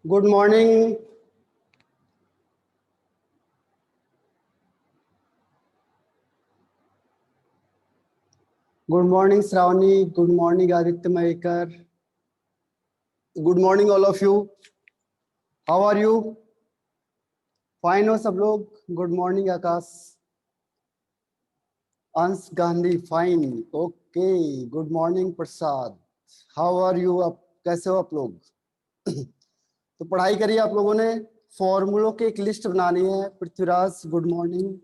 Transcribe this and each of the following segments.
Good morning. Good morning Shravani, good morning Aditya Mayekar, good morning all of you. How are you? Fine हो सब लोग? Good morning Aakash, Ansh Gandhi, fine, okay. Good morning Prasad, how are you? आप कैसे हो आप लोग? तो पढ़ाई करिए आप लोगों ने। फॉर्मूलों की एक लिस्ट बनानी है। Prithviraj good morning.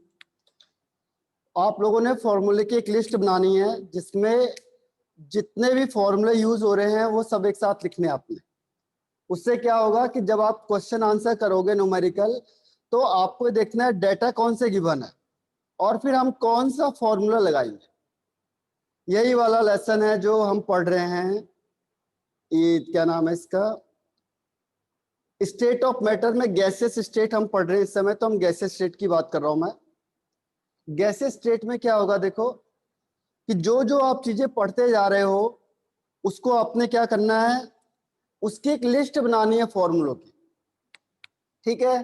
आप लोगों ने फॉर्मूले की एक लिस्ट बनानी है जिसमें जितने भी फॉर्मूले यूज हो रहे हैं वो सब एक साथ लिखने हैं आपने। उससे क्या होगा कि जब आप क्वेश्चन आंसर करोगे न्यूमेरिकल, तो आपको देखना है डेटा कौन से गिवन है और फिर हम कौन सा फॉर्मूला लगाएंगे। यही वाला लेसन है जो हम पढ़ रहे हैं। ये क्या नाम है इसका? स्टेट ऑफ मैटर में गैसेस स्टेट हम पढ़ रहे हैं इस समय, तो हम गैसेस स्टेट की बात कर रहा हूं मैं। गैसेस स्टेट में क्या होगा देखो, कि जो जो आप चीजें पढ़ते जा रहे हो उसको आपने क्या करना है, उसकी एक लिस्ट बनानी है फॉर्मूलों की। ठीक है,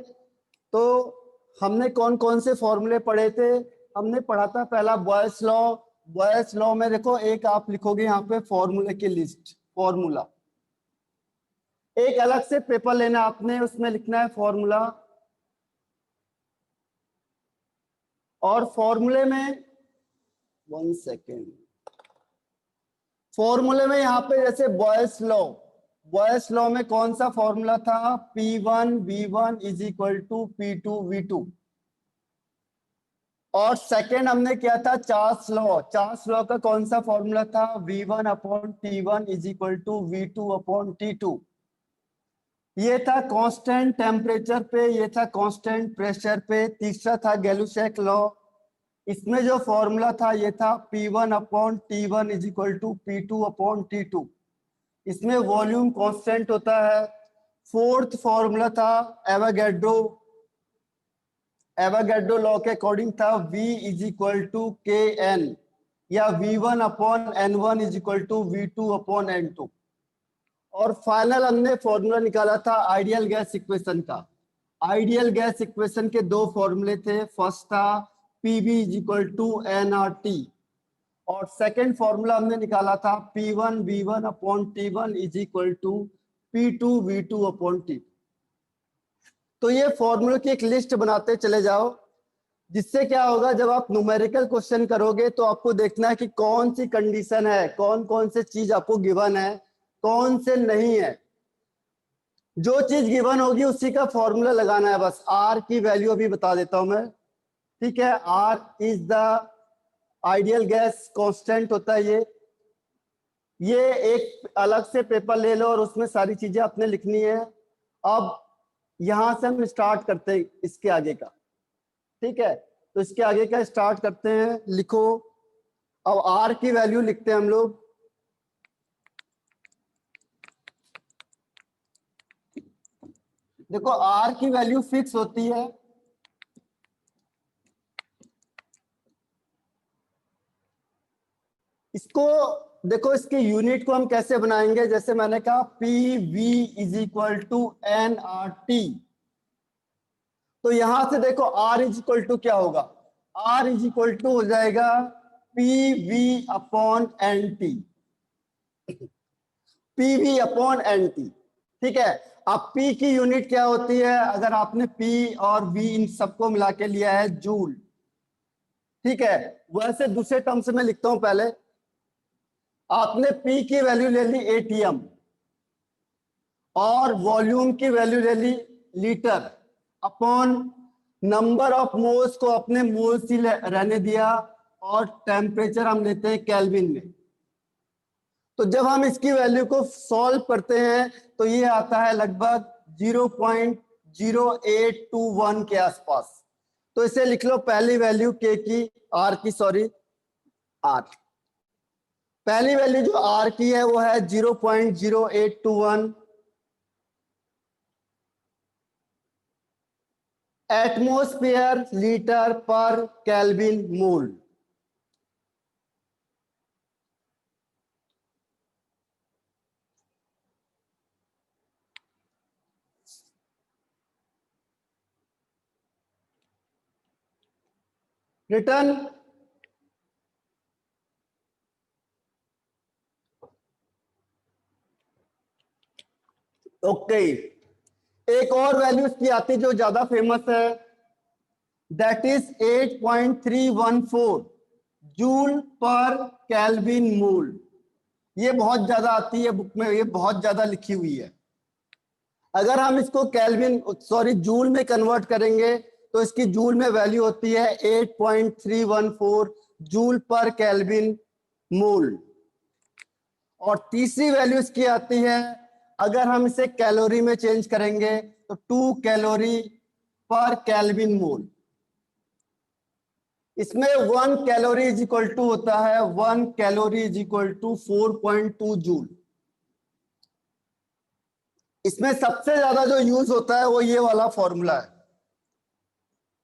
तो हमने कौन कौन से फॉर्मूले पढ़े थे? हमने पढ़ा था पहला बॉयस लॉ। बॉयस लॉ में देखो, एक आप लिखोगे यहाँ पे फॉर्मूले की लिस्ट, फॉर्मूला। एक अलग से पेपर लेना आपने, उसमें लिखना है फॉर्मूला। और फॉर्मूले में 1 सेकेंड, फॉर्मूले में यहाँ पे जैसे बॉयस लॉ, बॉयस लॉ में कौन सा फॉर्मूला था? P1V1 is equal to P2V2। और सेकेंड हमने किया था चार्ल्स लॉ। चार्ल्स लॉ का कौन सा फॉर्मूला था? V1/T1 is equal to V2/T2। ये था कांस्टेंट टेम्परेचर पे, ये था कांस्टेंट प्रेशर पे। तीसरा था गैलुसैक लॉ। इसमें जो फॉर्मूला था ये था P1/T1 is equal to P2/T2। इसमें वॉल्यूम कांस्टेंट होता है। फोर्थ फॉर्मूला था एवोगैड्रो। एवोगैड्रो लॉ के अकॉर्डिंग था V is equal to KN, या V1/N1 is equal to V2/N2। और फाइनल हमने फॉर्मूला निकाला था आइडियल गैस इक्वेशन का। आइडियल गैस इक्वेशन के दो फॉर्मूले थे। फर्स्ट था PV is equal to nRT, और सेकेंड फॉर्मूला हमने निकाला था P1V1/T1 is equal to P2V2/T। तो ये फॉर्मूले की एक लिस्ट बनाते चले जाओ, जिससे क्या होगा, जब आप न्यूमेरिकल क्वेश्चन करोगे तो आपको देखना है कि कौन सी कंडीशन है, कौन कौन से चीज आपको गिवन है, कौन से नहीं है। जो चीज गिवन होगी उसी का फॉर्मूला लगाना है बस। आर की वैल्यू अभी बता देता हूं मैं। ठीक है, R is the ideal gas constant होता है ये एक अलग से पेपर ले लो और उसमें सारी चीजें आपने लिखनी है। अब यहां से हम स्टार्ट करते हैं इसके आगे का। ठीक है, तो इसके आगे का स्टार्ट करते हैं। लिखो, अब आर की वैल्यू लिखते हैं हम लोग। देखो, आर की वैल्यू फिक्स होती है। इसको देखो, इसके यूनिट को हम कैसे बनाएंगे? जैसे मैंने कहा PV is equal to nRT, तो यहां से देखो R इज इक्वल टू क्या होगा? R इज इक्वल टू हो जाएगा PV/NT। PV/NT। ठीक है, अब P की यूनिट क्या होती है? अगर आपने P और V इन सबको मिला के लिया है, जूल। ठीक है, वैसे दूसरे टर्म से मैं लिखता हूं पहले। आपने P की वैल्यू ले ली ATM, और वॉल्यूम की वैल्यू ले ली litre, upon number of moles को अपने मोल्स ही रहने दिया, और टेम्परेचर हम लेते हैं केल्विन में। तो जब हम इसकी वैल्यू को सॉल्व करते हैं तो ये आता है लगभग 0.0821 के आसपास। तो इसे लिख लो, पहली वैल्यू के की, आर की, सॉरी आर, पहली वैल्यू जो आर की है वो है 0.0821 एटमोस्फेयर लीटर पर केल्विन मोल। रिटर्न। ओके, एक और वैल्यू की आती जो ज्यादा फेमस है, दैट इज 8.314 जूल पर केल्विन मूल। ये बहुत ज्यादा आती है बुक में, ये बहुत ज्यादा लिखी हुई है। अगर हम इसको केल्विन जूल में कन्वर्ट करेंगे तो इसकी जूल में वैल्यू होती है 8.314 जूल पर केल्विन मूल। और तीसरी वैल्यू इसकी आती है, अगर हम इसे कैलोरी में चेंज करेंगे तो 2 कैलोरी पर केल्विन मूल। इसमें 1 कैलोरी इज इक्वल टू होता है 1 calorie is equal to 4.2 joule. इसमें सबसे ज्यादा जो यूज होता है वो ये वाला फॉर्मूला है,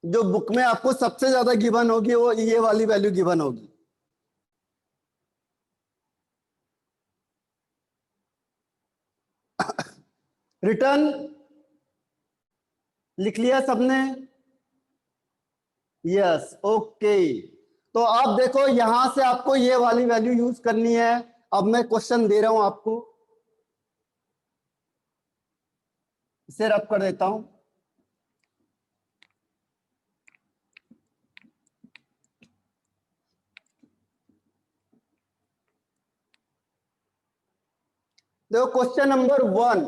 जो बुक में आपको सबसे ज्यादा गिवन होगी वो ये वाली वैल्यू गिवन होगी। रिटर्न लिख लिया सबने? Yes, okay. तो आप देखो यहां से आपको ये वाली वैल्यू यूज करनी है। अब मैं क्वेश्चन दे रहा हूं आपको, इसे रब कर देता हूं। देखो question number 1,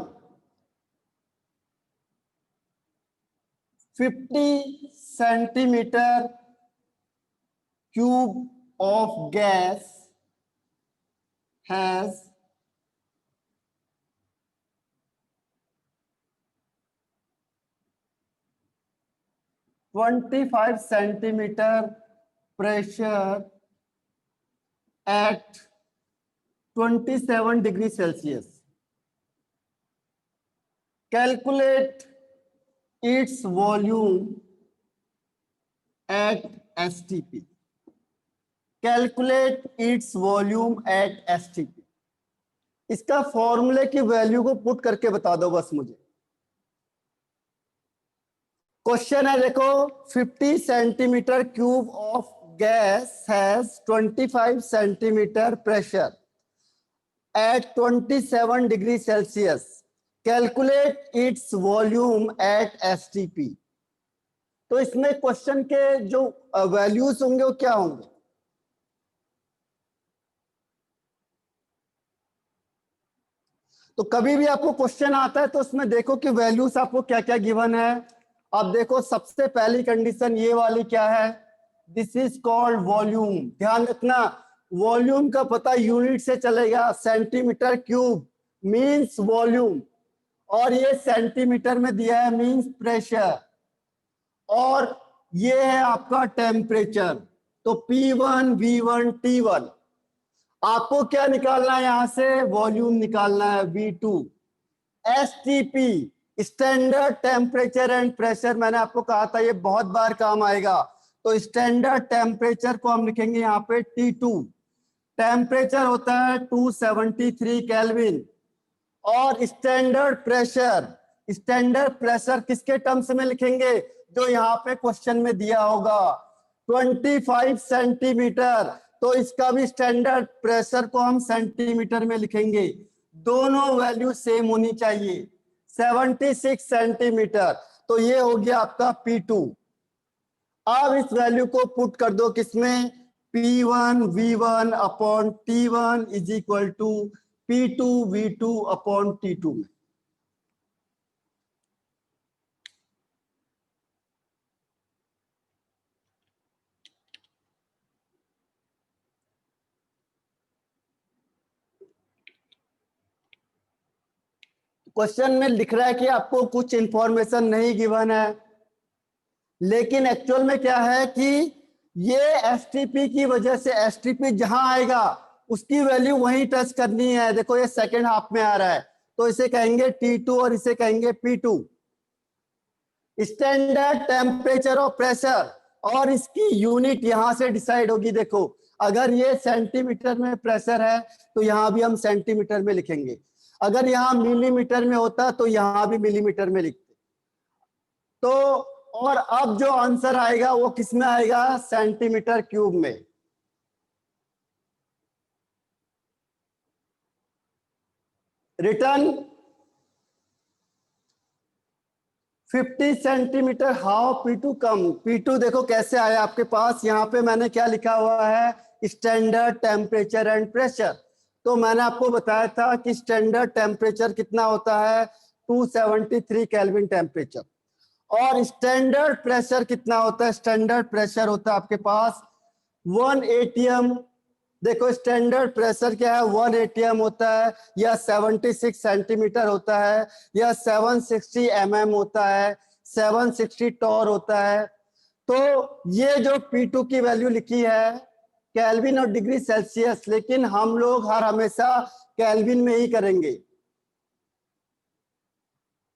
50 centimetre cube of gas has 25 centimeter pressure at 27 degree Celsius. Calculate its volume at STP. Calculate its volume at STP. इसका फॉर्मूले की वैल्यू को पुट करके बता दो बस मुझे। क्वेश्चन है देखो, 50 centimetre cube of gas has 25 centimetre pressure at 27 degree Celsius. Calculate its volume at STP. तो इसमें क्वेश्चन के जो वैल्यूज होंगे वो क्या होंगे? तो कभी भी आपको क्वेश्चन आता है तो उसमें देखो कि वैल्यूज आपको क्या क्या गिवन है। अब देखो सबसे पहली कंडीशन ये वाली क्या है, दिस इज कॉल्ड वॉल्यूम। ध्यान रखना, वॉल्यूम का पता यूनिट से चलेगा, सेंटीमीटर क्यूब मींस वॉल्यूम, और ये सेंटीमीटर में दिया है मींस प्रेशर, और ये है आपका टेम्परेचर। तो P1, V1, T1। आपको क्या निकालना है यहां से? वॉल्यूम निकालना है V2। STP standard temperature and pressure, मैंने आपको कहा था ये बहुत बार काम आएगा। तो स्टैंडर्ड टेम्परेचर को हम लिखेंगे यहाँ पे T2। टेम्परेचर होता है 273 केल्विन। और स्टैंडर्ड प्रेशर किसके टर्म्स में लिखेंगे? जो यहाँ पे क्वेश्चन में दिया होगा 25 सेंटीमीटर। तो इसका भी स्टैंडर्ड प्रेशर को हम सेंटीमीटर में लिखेंगे। दोनों वैल्यू सेम होनी चाहिए। 76 सेंटीमीटर, तो ये हो गया आपका P2। अब इस वैल्यू को पुट कर दो किसमें? P1 V1 upon T1 is equal to P2 V2 upon T2 में। क्वेश्चन में लिख रहा है कि आपको कुछ इंफॉर्मेशन नहीं गिवन है, लेकिन एक्चुअल में क्या है कि ये एसटीपी की वजह से, एसटीपी जहां आएगा उसकी वैल्यू वहीं टच करनी है। देखो ये सेकेंड हाफ में आ रहा है, तो इसे कहेंगे T2 और इसे कहेंगे P2। Standard temperature of pressure, और इसकी यूनिट यहां से डिसाइड होगी। देखो अगर ये सेंटीमीटर में प्रेशर है तो यहां भी हम सेंटीमीटर में लिखेंगे, अगर यहां मिलीमीटर में होता तो यहां भी मिलीमीटर में लिखते। तो और अब जो आंसर आएगा वो किस में आएगा, सेंटीमीटर क्यूब में। Return 50 centimetre, how P2 come. P2 देखो कैसे आया आपके पास, यहाँ पे मैंने क्या लिखा हुआ है, स्टैंडर्ड टेम्परेचर एंड प्रेशर। तो मैंने आपको बताया था कि स्टैंडर्ड टेम्परेचर कितना होता है, 273 केल्विन टेम्परेचर। और स्टैंडर्ड प्रेशर कितना होता है, स्टैंडर्ड प्रेशर होता है आपके पास 1 atm। देखो स्टैंडर्ड प्रेशर क्या है, 1 atm होता है, या 76 सेंटीमीटर होता है, या 760 mm होता है, 760 टॉर होता है। तो ये जो P2 की वैल्यू लिखी है केल्विन और डिग्री सेल्सियस, लेकिन हम लोग हर हमेशा केल्विन में ही करेंगे।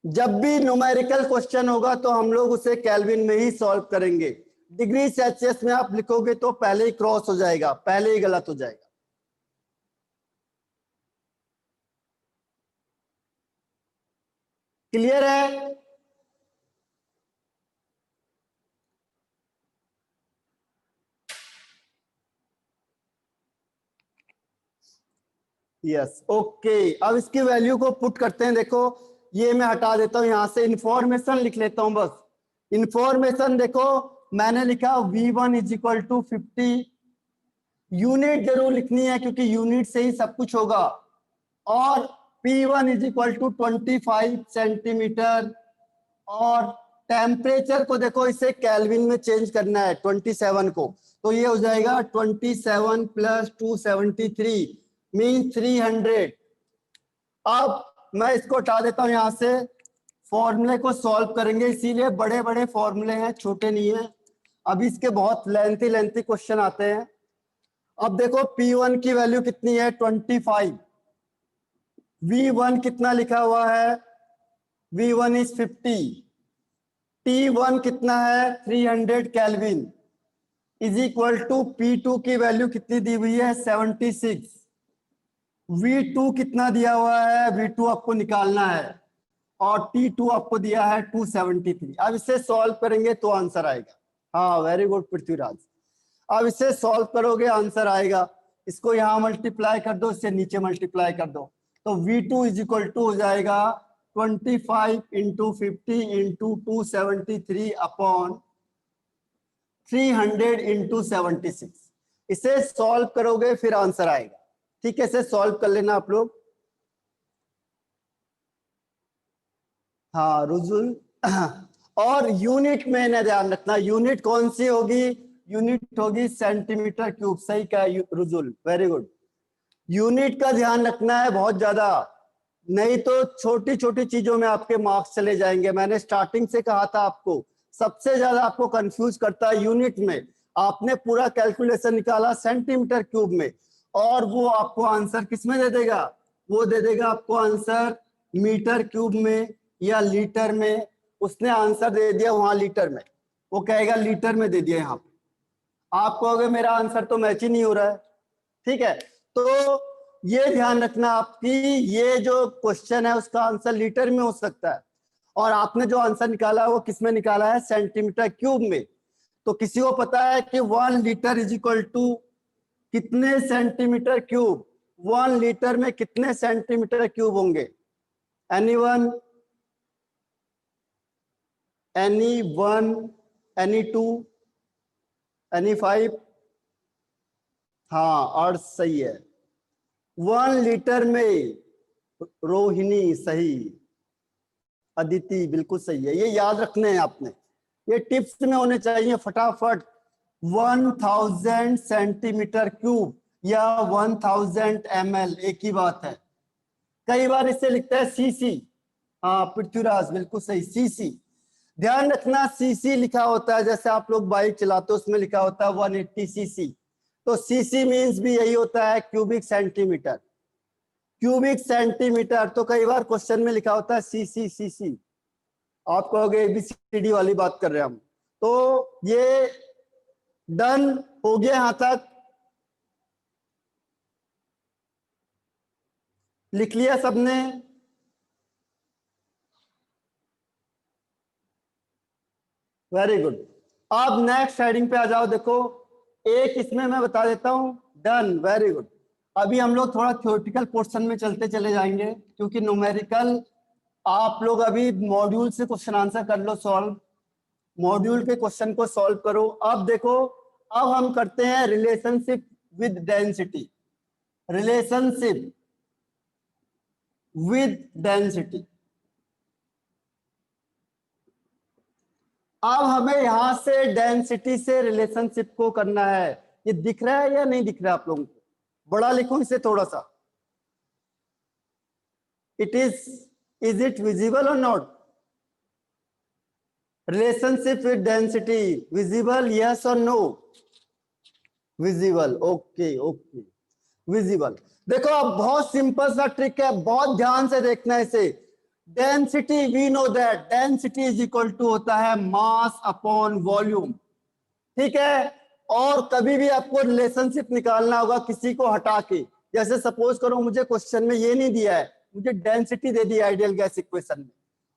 जब भी न्यूमेरिकल क्वेश्चन होगा तो हम लोग उसे केल्विन में ही सॉल्व करेंगे। डिग्री सेल्सियस में आप लिखोगे तो पहले ही क्रॉस हो जाएगा, पहले ही गलत हो जाएगा। क्लियर है? Yes, okay. अब इसकी वैल्यू को पुट करते हैं। देखो ये मैं हटा देता हूं, यहां से इंफॉर्मेशन लिख लेता हूं बस। इंफॉर्मेशन देखो मैंने लिखा V1 is equal to 50। Unit जरूर लिखनी है क्योंकि यूनिट से ही सब कुछ होगा। और P1 is equal to 25 centimetre. और टेम्परेचर को देखो इसे केल्विन में चेंज करना है 27 को, तो ये हो जाएगा 27 प्लस 273 मीन 300। अब मैं इसको हटा देता हूं यहां से, फॉर्मूले को सॉल्व करेंगे, इसीलिए बड़े बड़े फॉर्मूले हैं, छोटे नहीं है। अभी इसके बहुत लेंथी लेंथी क्वेश्चन आते हैं। अब देखो P1 की वैल्यू कितनी है, 25। V1 कितना लिखा हुआ है, V1 इज 50। T1 कितना है, 300 kelvin, is equal to P2 की वैल्यू कितनी दी हुई है, 76। V2 कितना दिया हुआ है, V2 आपको निकालना है, और T2 आपको दिया है 273। अब इसे सॉल्व करेंगे तो आंसर आएगा। हाँ वेरी गुड पृथ्वीराज। अब इसे सॉल्व करोगे आंसर आएगा। इसको यहाँ मल्टीप्लाई कर दो, इससे नीचे मल्टीप्लाई कर दो, तो V2 इज इक्वल टू हो जाएगा 25 इंटू 50 इंटू 273 अपॉन 300 इंटू 76। इसे सॉल्व करोगे फिर आंसर आएगा। ठीक है, इसे सॉल्व कर लेना आप लोग। हाँ रुजुल। और यूनिट में ना ध्यान रखना, यूनिट कौन सी होगी, यूनिट होगी सेंटीमीटर क्यूब। सही कहा रुजुल, वेरी गुड। यूनिट का ध्यान रखना है बहुत ज्यादा, नहीं तो छोटी छोटी चीजों में आपके मार्क्स चले जाएंगे। मैंने स्टार्टिंग से कहा था आपको, सबसे ज्यादा आपको कंफ्यूज करता है यूनिट में। आपने पूरा कैलकुलेशन निकाला सेंटीमीटर क्यूब में, और वो आपको आंसर किस में दे देगा, वो दे देगा आपको आंसर मीटर क्यूब में या लीटर में। उसने आंसर दे दिया वहां लीटर में, वो कहेगा लीटर में दे दिया यहाँ पे। आप कहोगे मेरा आंसर तो मैच ही नहीं हो रहा है। ठीक है, तो ये ध्यान रखना आपकी, ये जो क्वेश्चन है उसका आंसर लीटर में हो सकता है, और आपने जो आंसर निकाला है वो किस में निकाला है, सेंटीमीटर क्यूब में। तो किसी को पता है कि 1 लीटर इज इक्वल टू कितने सेंटीमीटर क्यूब, 1 लीटर में कितने सेंटीमीटर क्यूब होंगे, एनीवन, एनी 1, एनी 2, एनी 5? हाँ और सही है, 1 लीटर में। रोहिणी सही, अदिति बिल्कुल सही है, ये याद रखने हैं आपने, ये टिप्स में होने चाहिए फटाफट। 1000 सेंटीमीटर क्यूब या 1000 ml एक ही बात है। कई बार इसे लिखता है सीसी। हाँ पृथ्वीराज बिल्कुल सही, सीसी। ध्यान रखना सीसी लिखा होता है, जैसे आप लोग बाइक चलाते हो उसमें लिखा होता है 180 सीसी, तो सीसी मीन्स भी यही होता है, क्यूबिक सेंटीमीटर। क्यूबिक सेंटीमीटर, तो कई बार क्वेश्चन में लिखा होता है सीसी सीसी, आप कहोगे एबीसीडी वाली बात कर रहे हैं हम। तो ये डन हो गया यहां तक, लिख लिया सबने? Very good. अब नेक्स्ट हेडिंग पे आ जाओ। देखो एक इसमें मैं बता देता हूं, डन, वेरी गुड। अभी हम लोग थोड़ा थ्योरेटिकल पोर्शन में चलते चले जाएंगे, क्योंकि न्यूमेरिकल आप लोग अभी मॉड्यूल से क्वेश्चन आंसर कर लो सॉल्व, मॉड्यूल के क्वेश्चन को सॉल्व करो। अब देखो, अब हम करते हैं relationship with density, relationship with density. अब हमें यहां से डेंसिटी से रिलेशनशिप को करना है। ये दिख रहा है या नहीं दिख रहा है आप लोगों को? बड़ा लिखो इसे थोड़ा सा। Is it visible or not? Relationship with density visible, yes or no? Visible, okay okay, visible. देखो अब बहुत सिंपल सा ट्रिक है, बहुत ध्यान से देखना है इसे। Density, we know that density is equal to होता है मास अपॉन वॉल्यूम, ठीक है। और कभी भी आपको रिलेशनशिप निकालना होगा किसी को हटा के, जैसे सपोज करो मुझे क्वेश्चन में ये नहीं दिया है, मुझे density they the ideal gas equation में,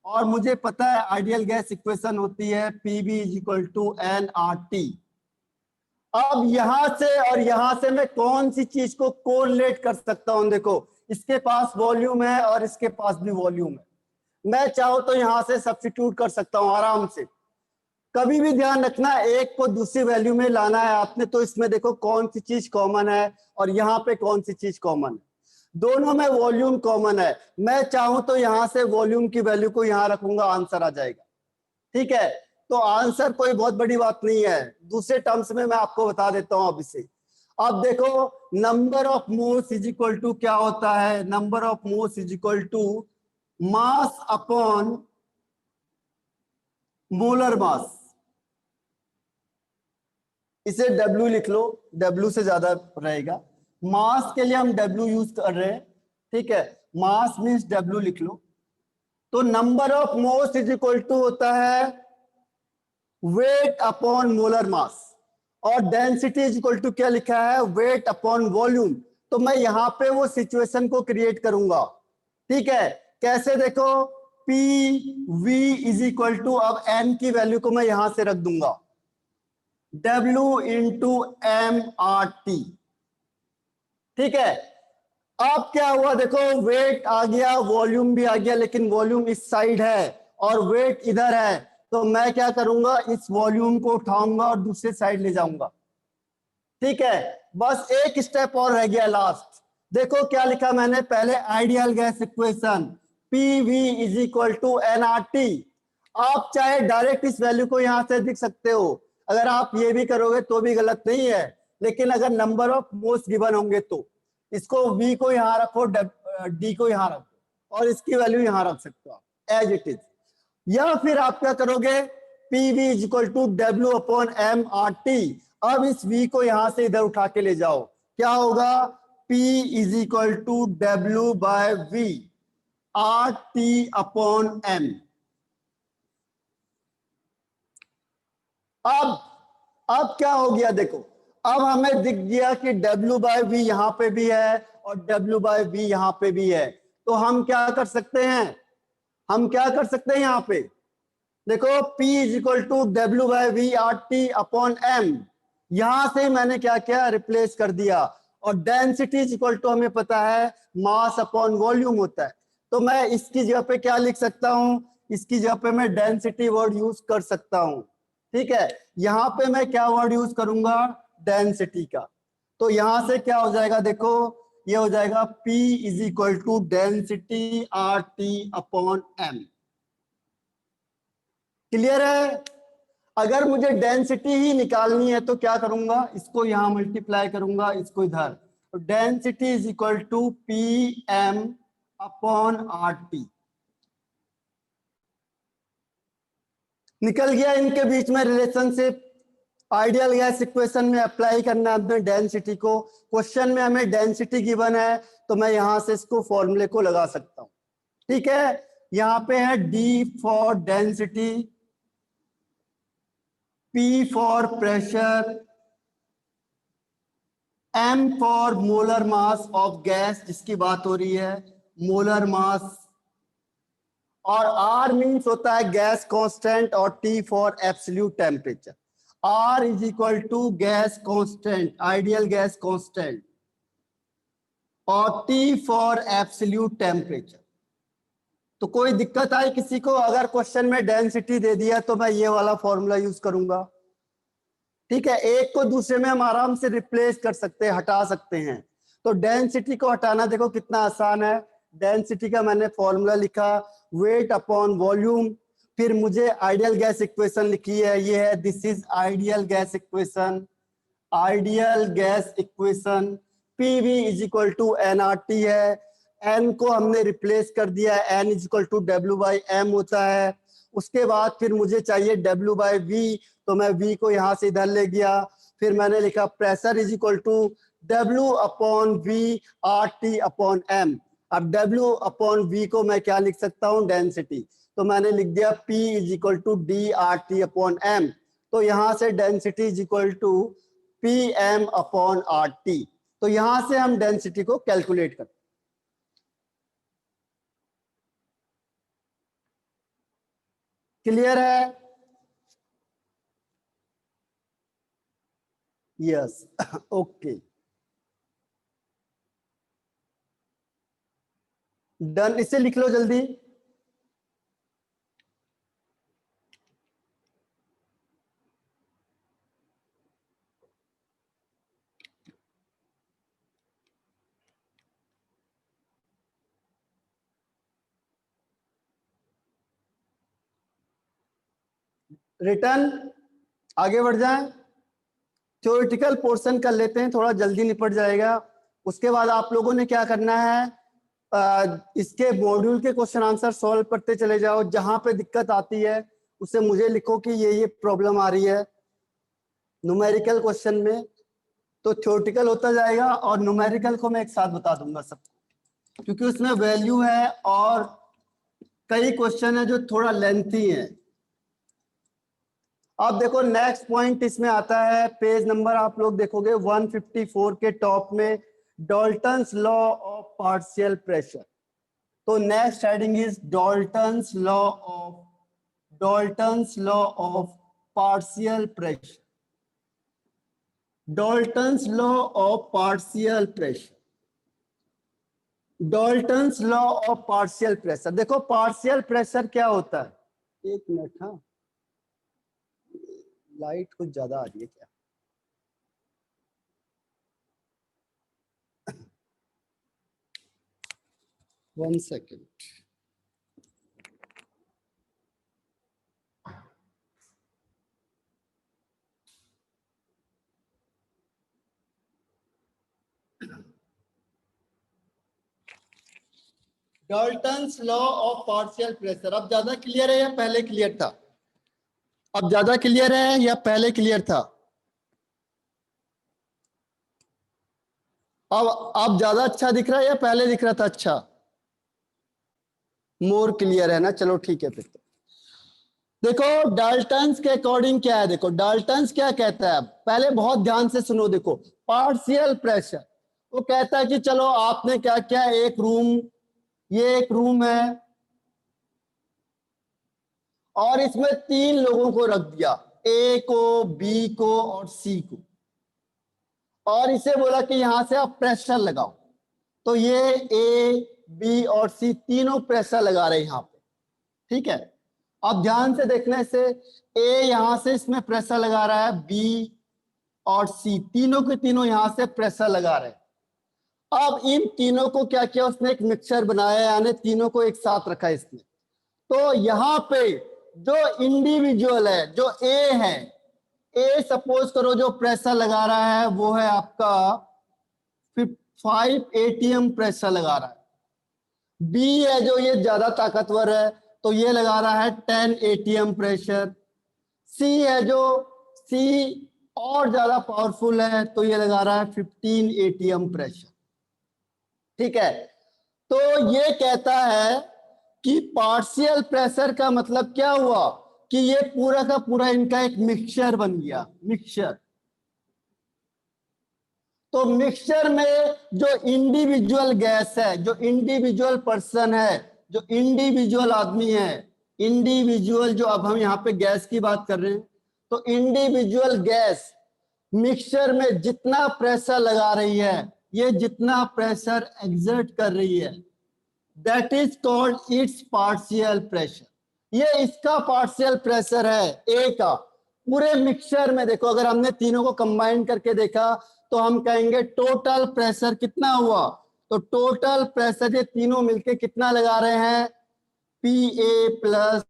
और मुझे पता है आइडियल गैस इक्वेशन होती है PV is equal to n R T. अब यहां से और यहां से मैं कौन सी चीज को कोरिलेट कर सकता हूं? देखो इसके पास वॉल्यूम है और इसके पास भी वॉल्यूम है, मैं चाहूं तो यहां से सब्स्टिट्यूट कर सकता हूं आराम से। कभी भी ध्यान रखना एक को दूसरी वैल्यू में लाना है आपने, तो इसमें देखो कौन सी चीज कॉमन है और यहाँ पे कौन सी चीज कॉमन है। दोनों में वॉल्यूम कॉमन है, मैं चाहूं तो यहां से वॉल्यूम की वैल्यू को यहां रखूंगा, आंसर आ जाएगा, ठीक है। तो आंसर कोई बहुत बड़ी बात नहीं है, दूसरे टर्म्स में मैं आपको बता देता हूं अब इसे। अब देखो number of moles is equal to क्या होता है? Number of moles is equal to mass upon molar mass. इसे W लिख लो, W से ज्यादा रहेगा। मास के लिए हम W यूज कर रहे हैं, ठीक है, मास मींस W लिख लो। तो number of moles is equal to होता है वेट अपॉन मोलर मास, और डेंसिटी इज इक्वल टू क्या लिखा है? Weight upon volume. तो मैं यहां पे वो सिचुएशन को क्रिएट करूंगा, ठीक है। कैसे? देखो P V is equal to, अब एन की वैल्यू को मैं यहां से रख दूंगा W into M R T, ठीक है। अब क्या हुआ? देखो वेट आ गया, वॉल्यूम भी आ गया, लेकिन वॉल्यूम इस साइड है और वेट इधर है, तो मैं क्या करूंगा? इस वॉल्यूम को उठाऊंगा और दूसरे साइड ले जाऊंगा, ठीक है। बस एक स्टेप और रह गया लास्ट। देखो क्या लिखा मैंने पहले, ideal gas equation P V is equal to n R T. आप चाहे डायरेक्ट इस वैल्यू को यहां से लिख सकते हो, अगर आप ये भी करोगे तो भी गलत नहीं है, लेकिन अगर नंबर ऑफ मोल्स गिवन होंगे तो इसको v को यहां रखो, d को यहां रखो, और इसकी वैल्यू यहां रख सकते हो आप एज इट इज। या फिर आप क्या करोगे? P V is equal to W upon M R T. अब इस v को यहां से इधर उठा के ले जाओ, क्या होगा? P is equal to W by V R T upon M. अब क्या हो गया? देखो अब हमें दिख गया कि W बाय वी यहां पे भी है और W बाय वी यहां पे भी है, तो हम क्या कर सकते हैं? हम क्या कर सकते हैं यहां पे? देखो P is equal to W by V R T upon M, यहां से मैंने क्या किया? रिप्लेस कर दिया। और डेंसिटी इज इक्वल टू हमें पता है मास अपॉन वॉल्यूम होता है, तो मैं इसकी जगह पे क्या लिख सकता हूं? इसकी जगह पे मैं डेंसिटी वर्ड यूज कर सकता हूं, ठीक है। यहां पे मैं क्या वर्ड यूज करूंगा? डेंसिटी का। तो यहां से क्या हो जाएगा? देखो ये हो जाएगा P is equal to density R T upon M. Clear है? अगर मुझे डेंसिटी ही निकालनी है तो क्या करूंगा? इसको यहां मल्टीप्लाई करूंगा, इसको इधर, तो density is equal to P M upon R T. निकल गया इनके बीच में रिलेशनशिप। आइडियल गैस इक्वेशन में अप्लाई करना है अपने डेंसिटी को। क्वेश्चन में हमें डेंसिटी गिवन है, तो मैं यहां से इसको फॉर्मूले को लगा सकता हूं, ठीक है। यहां पे है D for density, P for pressure, M for molar mass of gas जिसकी बात हो रही है, मोलर मास और आर मीन्स होता है गैस कांस्टेंट और T for absolute temperature. R is equal to gas constant, ideal gas constant, और टी फॉर एब्सोल्यूट टेम्परेचर। तो कोई दिक्कत आई किसी को? अगर क्वेश्चन में डेंसिटी दे दिया तो मैं ये वाला फॉर्मूला यूज करूंगा। ठीक है, एक को दूसरे में हम आराम से रिप्लेस कर सकते हैं, हटा सकते हैं। तो डेंसिटी को हटाना देखो कितना आसान है। डेंसिटी का मैंने फॉर्मूला लिखा, वेट अपॉन वॉल्यूम। फिर मुझे आइडियल गैस इक्वेशन लिखी है, ये है, this is ideal gas equation. Ideal gas equation PV is equal to nRT है। एन को हमने रिप्लेस कर दिया है, n is equal to W by M होता है। उसके बाद फिर मुझे चाहिए डब्ल्यू बाई वी, तो मैं वी को यहां से इधर ले गया। फिर मैंने लिखा pressure is equal to W upon V R T upon M. अब डब्ल्यू अपॉन वी को मैं क्या लिख सकता हूँ? डेंसिटी। तो मैंने लिख दिया P is equal to D R T upon M. तो यहां से density is equal to P M upon R T. तो यहां से हम डेंसिटी को कैलकुलेट करते हैं। क्लियर है? Yes okay done. इसे लिख लो जल्दी। रिटर्न आगे बढ़ जाएं। थ्योरेटिकल पोर्शन कर लेते हैं, थोड़ा जल्दी निपट जाएगा। उसके बाद आप लोगों ने क्या करना है, इसके मॉड्यूल के क्वेश्चन आंसर सॉल्व करते चले जाओ। जहां पे दिक्कत आती है उसे मुझे लिखो कि ये प्रॉब्लम आ रही है न्यूमेरिकल क्वेश्चन में। तो थ्योरेटिकल होता जाएगा और न्यूमेरिकल को मैं एक साथ बता दूंगा सबको, क्योंकि उसमें वैल्यू है और कई क्वेश्चन है जो थोड़ा लेंथी है। अब देखो नेक्स्ट पॉइंट इसमें आता है, पेज नंबर आप लोग देखोगे 154 के टॉप में, Dalton's law of partial pressure. तो next heading is Dalton's law of partial pressure. Dalton's law of partial pressure. Dalton's law of partial pressure. देखो पार्शियल प्रेशर क्या होता है, एक मिनट, हाँ लाइट कुछ ज्यादा आ रही है क्या? One second. Dalton's law of partial pressure अब ज्यादा क्लियर है या पहले क्लियर था? अब ज्यादा क्लियर है या पहले क्लियर था? अब ज्यादा अच्छा दिख रहा है या पहले दिख रहा था अच्छा? मोर क्लियर है ना, चलो ठीक है फिर। तो देखो डाल्टन्स के अकॉर्डिंग क्या है, देखो डाल्टन्स क्या कहता है, पहले बहुत ध्यान से सुनो। देखो पार्शियल प्रेशर वो कहता है कि चलो आपने क्या किया, एक रूम, ये एक रूम है और इसमें 3 लोगों को रख दिया, ए को, बी को और सी को, और इसे बोला कि यहां से आप प्रेशर लगाओ। तो ये ए, बी और सी तीनों प्रेशर लगा रहे हैं यहां पे। ठीक है, अब ध्यान से देखने से ए यहां से इसमें प्रेशर लगा रहा है, बी और सी तीनों के तीनों यहां से प्रेशर लगा रहे हैं। अब इन तीनों को क्या किया, उसने एक मिक्सचर बनाया, यानी तीनों को एक साथ रखा इसने। तो यहाँ पे जो इंडिविजुअल है, जो ए है, ए सपोज करो जो प्रेशर लगा रहा है वो है आपका 5 एटीएम प्रेशर लगा रहा है। बी है जो ये ज्यादा ताकतवर है तो ये लगा रहा है 10 एटीएम प्रेशर। सी है जो सी और ज्यादा पावरफुल है तो ये लगा रहा है 15 एटीएम प्रेशर। ठीक है, तो ये कहता है कि पार्शियल प्रेशर का मतलब क्या हुआ कि ये पूरा का पूरा इनका एक मिक्सचर बन गया, मिक्सचर। तो मिक्सचर में जो इंडिविजुअल गैस है, जो इंडिविजुअल पर्सन है, जो इंडिविजुअल आदमी है, इंडिविजुअल जो, अब हम यहाँ पे गैस की बात कर रहे हैं, तो इंडिविजुअल गैस मिक्सचर में जितना प्रेशर लगा रही है, ये जितना प्रेशर एक्सर्ट कर रही है, that is called its partial pressure. ये इसका पार्शियल प्रेशर है ए का। पूरे मिक्सचर में देखो, अगर हमने तीनों को कंबाइन करके देखा तो हम कहेंगे टोटल प्रेशर कितना हुआ, तो टोटल प्रेशर ये तीनों मिलके कितना लगा रहे हैं, पी ए प्लस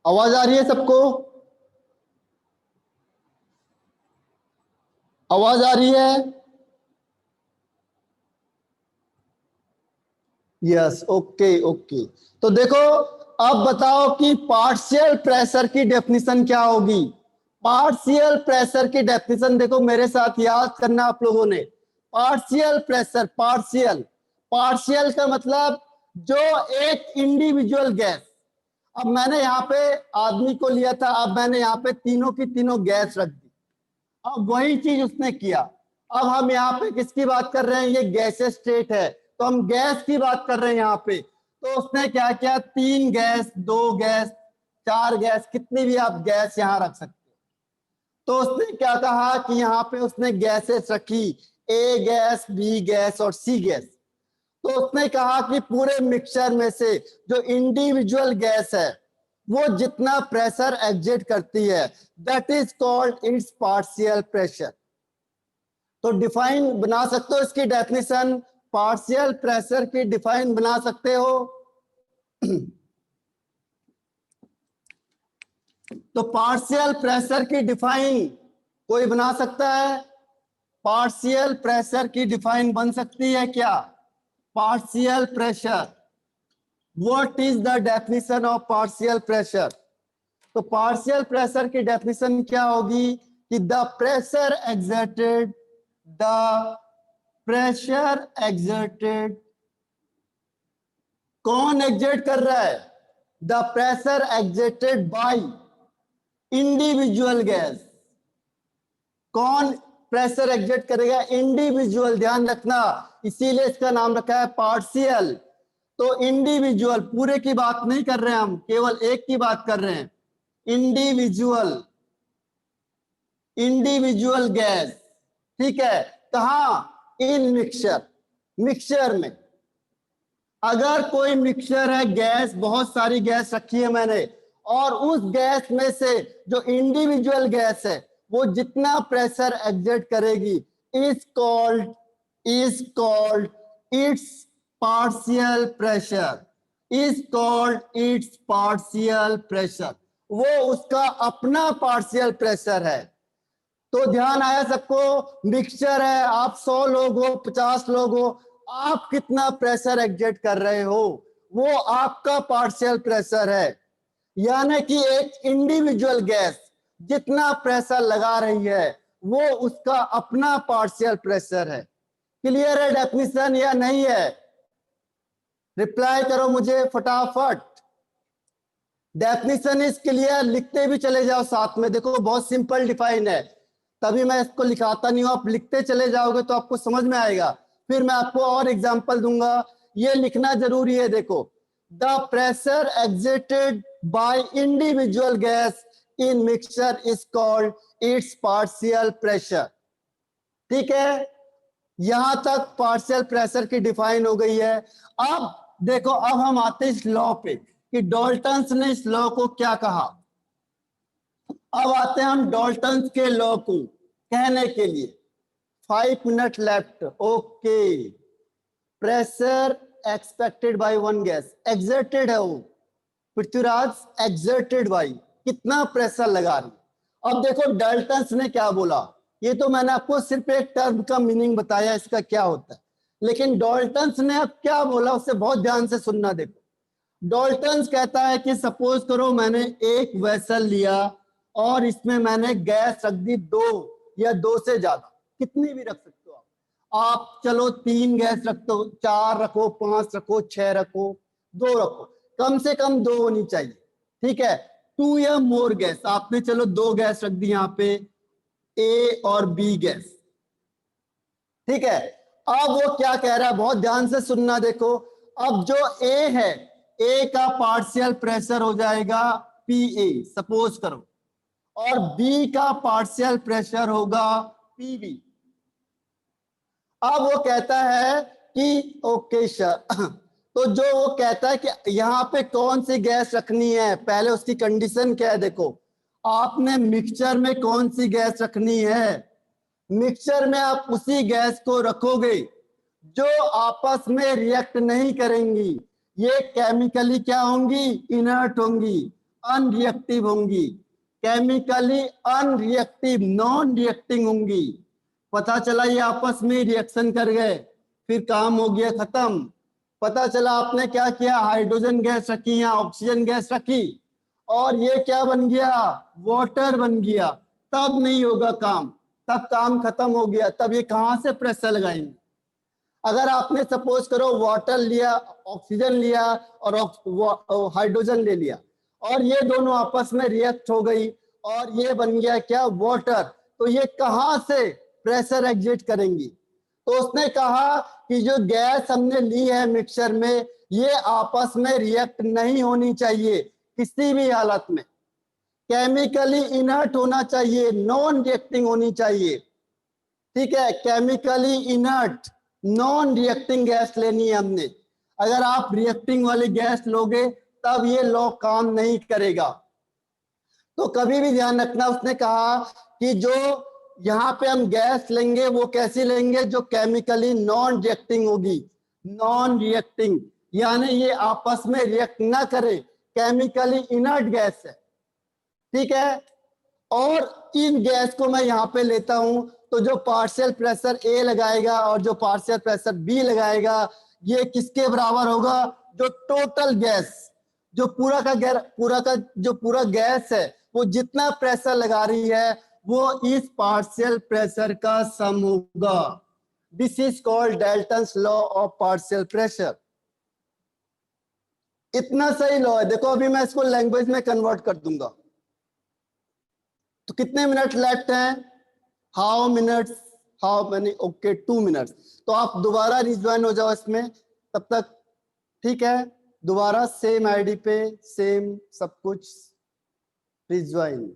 आवाज आ रही है सबको? आवाज आ रही है? Yes, okay okay. तो देखो, अब बताओ कि पार्शियल प्रेशर की डेफिनेशन क्या होगी। पार्शियल प्रेशर की डेफिनेशन देखो, मेरे साथ याद करना आप लोगों ने। पार्शियल प्रेशर, पार्शियल, पार्शियल का मतलब जो एक इंडिविजुअल गैस, अब मैंने यहाँ पे आदमी को लिया था, अब मैंने यहाँ पे तीनों की तीनों गैस रख दी, अब वही चीज उसने किया। अब हम यहाँ पे किसकी बात कर रहे हैं, ये गैसेस स्टेट है, तो हम गैस की बात कर रहे हैं यहाँ पे। तो उसने क्या किया, 3 गैस, 2 गैस, 4 गैस, कितनी भी आप गैस यहाँ रख सकते हो। तो उसने क्या कहा कि यहाँ पे उसने गैसेस रखी, ए गैस, बी गैस और सी गैस। तो उसने कहा कि पूरे मिक्सचर में से जो इंडिविजुअल गैस है वो जितना प्रेशर एग्जिट करती है, that is called its partial pressure. तो डिफाइन बना सकते हो इसकी डेफिनेशन, पार्शियल प्रेशर की डिफाइन बना सकते हो। तो पार्शियल प्रेशर की डिफाइन कोई बना सकता है? पार्शियल प्रेशर की डिफाइन बन सकती है क्या? Partial pressure, what is the definition of partial pressure? तो पार्शियल प्रेशर की डेफिनेशन क्या होगी कि the pressure exerted, the pressure exerted, कौन एग्जर्ट कर रहा है? The pressure exerted by individual gas. कौन प्रेशर एग्जर्ट करेगा? इंडिविजुअल, ध्यान रखना, इसीलिए इसका नाम रखा है पार्शियल। तो इंडिविजुअल, पूरे की बात नहीं कर रहे हैं हम, केवल एक की बात कर रहे हैं, इंडिविजुअल, इंडिविजुअल गैस, ठीक है। कहा? इन मिक्सचर, मिक्सचर में अगर कोई मिक्सचर है, गैस, बहुत सारी गैस रखी है मैंने, और उस गैस में से जो इंडिविजुअल गैस है वो जितना प्रेशर एग्जर्ट करेगी, is called its partial pressure, is called its partial pressure, वो उसका अपना पार्शियल प्रेशर है। तो ध्यान आया सबको? मिक्सचर है, आप 100 लोग हो, 50 लोग हो, आप कितना प्रेशर एग्जर्ट कर रहे हो, वो आपका पार्शियल प्रेशर है। यानी कि एक इंडिविजुअल गैस जितना प्रेशर लगा रही है वो उसका अपना पार्शियल प्रेशर है। क्लियर है डेफिनेशन या नहीं है? रिप्लाई करो मुझे फटाफट। डेफिनेशन इज क्लियर, लिखते भी चले जाओ साथ में, देखो बहुत सिंपल डिफाइन है, तभी मैं इसको लिखाता नहीं हूं, आप लिखते चले जाओगे तो आपको समझ में आएगा। फिर मैं आपको और एग्जांपल दूंगा, ये लिखना जरूरी है। देखो, the pressure exerted by individual gas in mixture is called its partial pressure, ठीक है। यहां तक पार्शियल प्रेशर की डिफाइन हो गई है। अब देखो, अब हम आते हैं इस लॉ पे कि डाल्टन्स ने इस लॉ को क्या कहा। अब आते हैं हम डाल्टन्स के लॉ को कहने के लिए। 5 minute left. Okay, pressure expected by one gas, exerted है वो पृथ्वीराज, एक्सर्टेड बाय, कितना प्रेशर लगा रही। अब देखो डाल्टन्स ने क्या बोला, ये तो मैंने आपको सिर्फ एक टर्म का मीनिंग बताया इसका क्या होता है, लेकिन डाल्टन्स ने अब क्या बोला उससे बहुत ध्यान से सुनना। देखो डाल्टन्स कहता है कि सपोज करो मैंने एक वेसल लिया और इसमें मैंने गैस रख दी 2 या 2 से ज्यादा, कितनी भी रख सकते हो आप चलो 3 गैस रखते हो, 4 रखो, 5 रखो, 6 रखो, 2 रखो, कम से कम 2 होनी चाहिए, ठीक है। 2 या मोर गैस, आपने चलो 2 गैस रख दी यहाँ पे, ए और बी गैस, ठीक है। अब वो क्या कह रहा है, बहुत ध्यान से सुनना। देखो अब जो ए है, ए का पार्शियल प्रेशर हो जाएगा पी ए सपोज करो, और बी का पार्शियल प्रेशर होगा पी बी। अब वो कहता है कि ओके सर, तो जो वो कहता है कि यहाँ पे कौन सी गैस रखनी है, पहले उसकी कंडीशन क्या है। देखो आपने मिक्सचर में कौन सी गैस रखनी है, मिक्सचर में आप उसी गैस को रखोगे जो आपस में रिएक्ट नहीं करेंगी, ये केमिकली क्या होंगी, इनर्ट होंगी, अनरिएक्टिव होंगी, केमिकली अनरिएक्टिव, नॉन रिएक्टिंग होंगी। पता चला ये आपस में रिएक्शन कर गए, फिर काम हो गया खत्म। पता चला आपने क्या किया, हाइड्रोजन गैस रखी या ऑक्सीजन गैस रखी और ये क्या बन गया, वाटर बन गया, तब नहीं होगा काम, तब काम खत्म हो गया, तब ये कहां से प्रेशर लगाएंगे। अगर आपने सपोज करो वाटर लिया, ऑक्सीजन लिया और हाइड्रोजन ले लिया और ये दोनों आपस में रिएक्ट हो गई और ये बन गया क्या, वाटर, तो ये कहां से प्रेशर एग्जिट करेंगी। तो उसने कहा कि जो गैस हमने ली है मिक्सचर में, ये आपस में रिएक्ट नहीं होनी चाहिए किसी भी हालत में, केमिकली इनर्ट होना चाहिए, नॉन रिएक्टिंग होनी चाहिए, ठीक है। Chemically inert non reacting gas लेनी है हमने। अगर आप रिएक्टिंग वाली गैस लोगे तब ये लॉ काम नहीं करेगा। तो कभी भी ध्यान रखना, उसने कहा कि जो यहाँ पे हम गैस लेंगे वो कैसी लेंगे, जो केमिकली नॉन रिएक्टिंग होगी, नॉन रिएक्टिंग यानी ये आपस में रिएक्ट ना करे, केमिकली इनर्ट गैस है, ठीक है। और इन गैस को मैं यहाँ पे लेता हूं तो जो पार्शियल प्रेशर ए लगाएगा और जो पार्शियल प्रेशर बी लगाएगा, ये किसके बराबर होगा, जो टोटल गैस, जो पूरा गैस है वो जितना प्रेशर लगा रही है वो इस पार्शियल प्रेशर का सम होगा। This is called Dalton's law of partial pressure. इतना सही लॉ है। देखो अभी मैं इसको लैंग्वेज में कन्वर्ट कर दूंगा। तो कितने मिनट लेफ्ट हैं, how minutes, how many, okay 2 minutes. तो आप दोबारा रिज्वाइन हो जाओ इसमें, तब तक ठीक है, दोबारा सेम आईडी पे सेम सब कुछ रिज्वाइन।